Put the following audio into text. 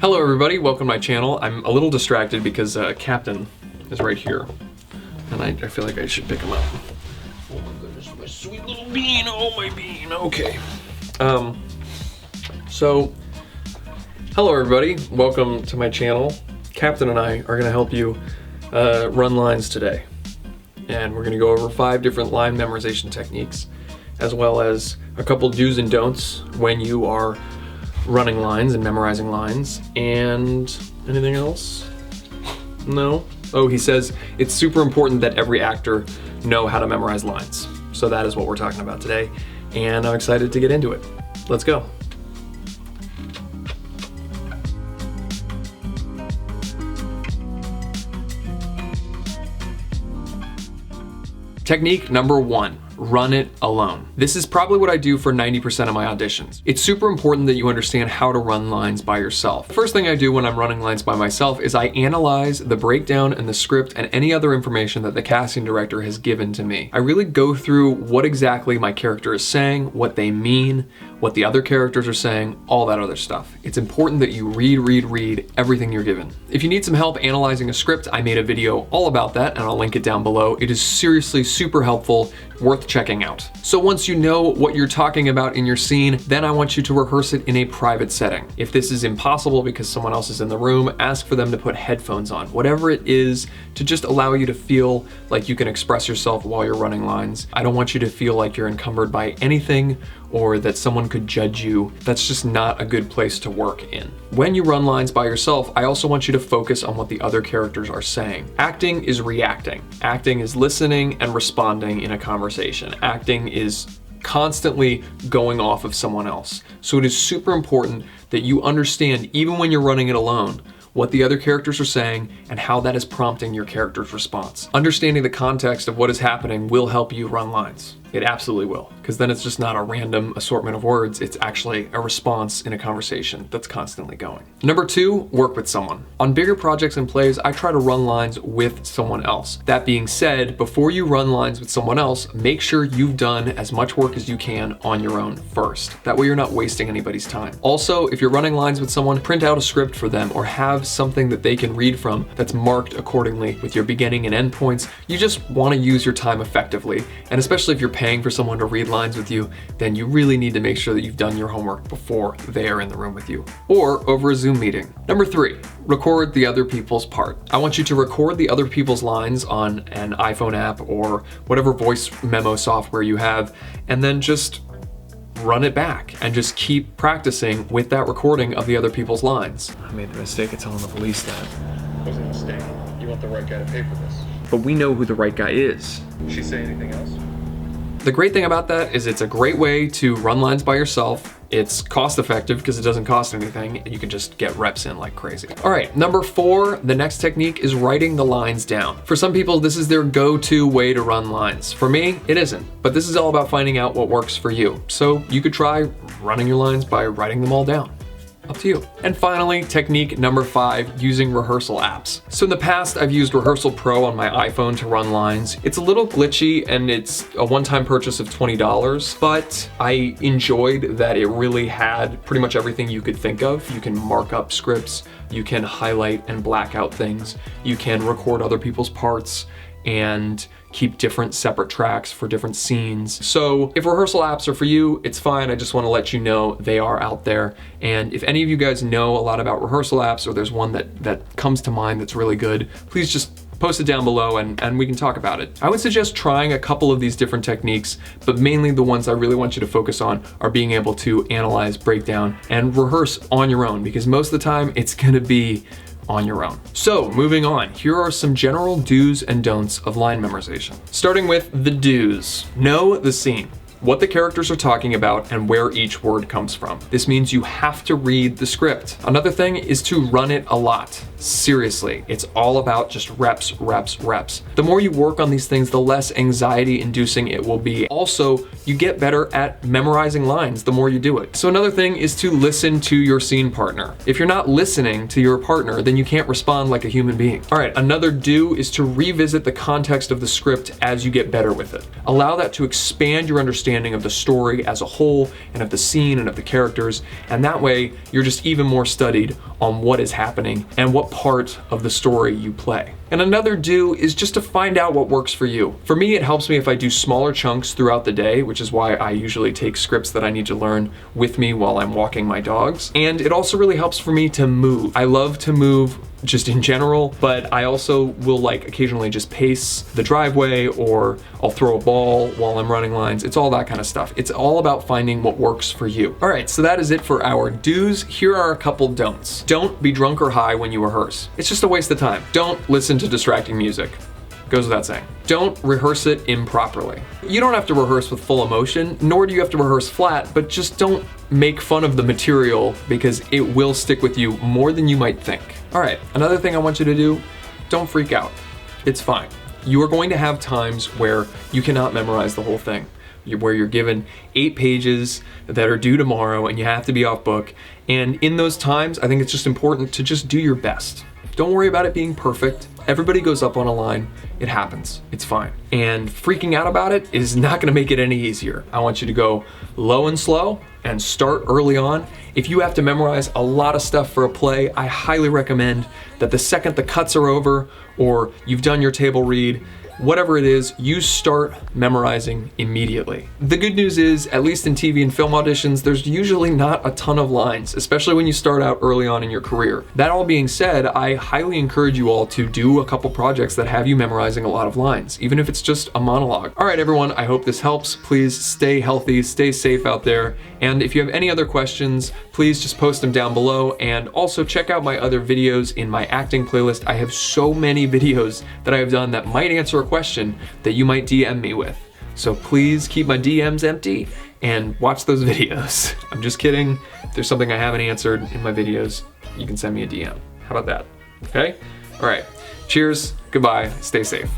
Hello everybody, welcome to my channel. I'm a little distracted because Captain is right here. And I feel like I should pick him up. Oh my goodness, my sweet little bean, oh my bean, okay. So, hello everybody, welcome to my channel. Captain and I are gonna help you run lines today. And we're gonna go over 5 different line memorization techniques, as well as a couple do's and don'ts when you are running lines and memorizing lines. And anything else? No? Oh, he says it's super important that every actor know how to memorize lines. So that is what we're talking about today, and I'm excited to get into it. Let's go. Technique number 1. Run it alone. This is probably what I do for 90% of my auditions. It's super important that you understand how to run lines by yourself. The first thing I do when I'm running lines by myself is I analyze the breakdown and the script and any other information that the casting director has given to me. I really go through what exactly my character is saying, what they mean, what the other characters are saying, all that other stuff. It's important that you read everything you're given. If you need some help analyzing a script, I made a video all about that and I'll link it down below. It is seriously super helpful, worth checking out. So once you know what you're talking about in your scene, then I want you to rehearse it in a private setting. If this is impossible because someone else is in the room, ask for them to put headphones on. Whatever it is to just allow you to feel like you can express yourself while you're running lines. I don't want you to feel like you're encumbered by anything or that someone could judge you. That's just not a good place to work in. When you run lines by yourself, I also want you to focus on what the other characters are saying. Acting is reacting. Acting is listening and responding in a conversation. Acting is constantly going off of someone else. So it is super important that you understand, even when you're running it alone, what the other characters are saying and how that is prompting your character's response. Understanding the context of what is happening will help you run lines. It absolutely will, because then it's just not a random assortment of words, it's actually a response in a conversation that's constantly going. Number 2, work with someone. On bigger projects and plays, I try to run lines with someone else. That being said, before you run lines with someone else, make sure you've done as much work as you can on your own first. That way you're not wasting anybody's time. Also, if you're running lines with someone, print out a script for them or have something that they can read from that's marked accordingly with your beginning and end points. You just want to use your time effectively, and especially if you're paying for someone to read lines with you, then you really need to make sure that you've done your homework before they are in the room with you, or over a Zoom meeting. Number 3, record the other people's part. I want you to record the other people's lines on an iPhone app or whatever voice memo software you have, and then just run it back and just keep practicing with that recording of the other people's lines. I made the mistake of telling the police that. It was a mistake. You want the right guy to pay for this. But we know who the right guy is. Did she say anything else? The great thing about that is it's a great way to run lines by yourself. It's cost effective because it doesn't cost anything and you can just get reps in like crazy. All right, number 4, the next technique is writing the lines down. For some people, this is their go-to way to run lines. For me, it isn't, but this is all about finding out what works for you. So you could try running your lines by writing them all down. Up to you. And finally, technique number 5, using rehearsal apps. So in the past, I've used Rehearsal Pro on my iPhone to run lines. It's a little glitchy and it's a one-time purchase of $20, but I enjoyed that it really had pretty much everything you could think of. You can mark up scripts, you can highlight and black out things, you can record other people's parts, and keep different separate tracks for different scenes. So if rehearsal apps are for you, it's fine. I just want to let you know they are out there. And if any of you guys know a lot about rehearsal apps, or there's one that comes to mind that's really good, please just post it down below and we can talk about it. I would suggest trying a couple of these different techniques, but mainly the ones I really want you to focus on are being able to analyze, break down, and rehearse on your own, because most of the time it's gonna be on your own. So moving on, here are some general do's and don'ts of line memorization. Starting with the do's. Know the scene, what the characters are talking about, and where each word comes from. This means you have to read the script. Another thing is to run it a lot. Seriously, it's all about just reps, reps, reps. The more you work on these things, the less anxiety inducing it will be. Also, you get better at memorizing lines the more you do it. So another thing is to listen to your scene partner. If you're not listening to your partner, then you can't respond like a human being. All right, another do is to revisit the context of the script as you get better with it. Allow that to expand your understanding of the story as a whole and of the scene and of the characters, and that way you're just even more studied on what is happening and what part of the story you play. And another do is just to find out what works for you. For me, it helps me if I do smaller chunks throughout the day, which is why I usually take scripts that I need to learn with me while I'm walking my dogs. And it also really helps for me to move. I love to move just in general, but I also will like occasionally just pace the driveway, or I'll throw a ball while I'm running lines. It's all that kind of stuff. It's all about finding what works for you. All right, so that is it for our do's. Here are a couple don'ts. Don't be drunk or high when you rehearse. It's just a waste of time. Don't listen to distracting music. Goes without saying. Don't rehearse it improperly. You don't have to rehearse with full emotion, nor do you have to rehearse flat, but just don't make fun of the material because it will stick with you more than you might think. All right, another thing I want you to do, don't freak out. It's fine. You are going to have times where you cannot memorize the whole thing, where you're given 8 pages that are due tomorrow and you have to be off book. And in those times, I think it's just important to just do your best. Don't worry about it being perfect. Everybody goes up on a line. It happens. It's fine. And freaking out about it is not gonna make it any easier. I want you to go low and slow and start early on. If you have to memorize a lot of stuff for a play, I highly recommend that the second the cuts are over or you've done your table read, whatever it is, you start memorizing immediately. The good news is, at least in TV and film auditions, there's usually not a ton of lines, especially when you start out early on in your career. That all being said, I highly encourage you all to do a couple projects that have you memorizing a lot of lines, even if it's just a monologue. All right, everyone, I hope this helps. Please stay healthy, stay safe out there. And if you have any other questions, please just post them down below. And also check out my other videos in my acting playlist. I have so many videos that I have done that might answer a question that you might DM me with. So please keep my DMs empty and watch those videos. I'm just kidding. If there's something I haven't answered in my videos, you can send me a DM. How about that? Okay? All right. Cheers. Goodbye. Stay safe.